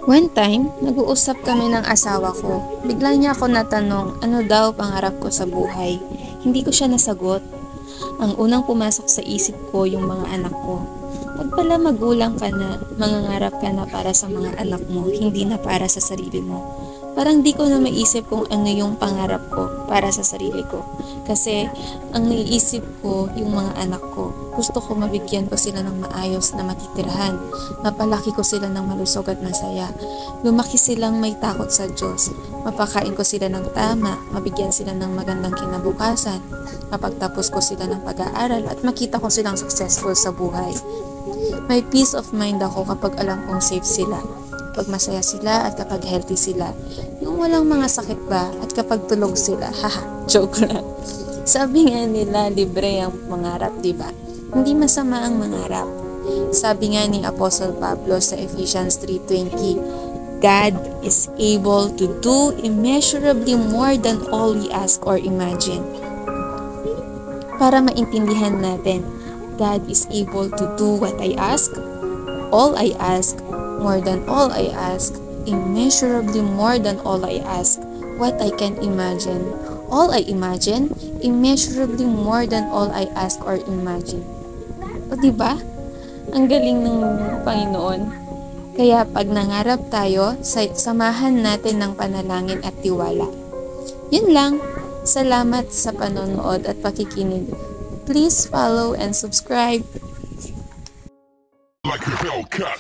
One time, nag-uusap kami ng asawa ko. Bigla niya ako natanong ano daw pangarap ko sa buhay. Hindi ko siya nasagot. Ang unang pumasok sa isip ko yung mga anak ko. Pag pala magulang ka na, mangangarap ka na para sa mga anak mo, hindi na para sa sarili mo. Parang di ko na maisip kung ano yung pangarap ko para sa sarili ko. Kasi ang naiisip ko yung mga anak ko. Gusto ko mabigyan ko sila ng maayos na matitirhan. Mapalaki ko sila ng malusog at masaya. Lumaki silang may takot sa Diyos. Mapakain ko sila ng tama. Mabigyan sila ng magandang kinabukasan. Mapagtapos ko sila ng pag-aaral at makita ko silang successful sa buhay. May peace of mind ako kapag alam kong safe sila. Kapag masaya sila at kapag healthy sila. Yung walang mga sakit ba at kapag tulog sila. Haha, joke lang. Sabi nga nila, libre ang mangarap, diba? Hindi masama ang mangarap. Sabi nga ni Apostle Pablo sa Ephesians 3:20, God is able to do immeasurably more than all we ask or imagine. Para maintindihan natin, God is able to do what I ask, all I ask, more than all I ask, immeasurably more than all I ask, what I can imagine, all I imagine, immeasurably more than all I ask or imagine. O diba? Ang galing ng Panginoon. Kaya pag nangarap tayo, samahan natin ng panalangin at tiwala. Yun lang. Salamat sa panonood at pakikinig. Please follow and subscribe. Like a Hellcat.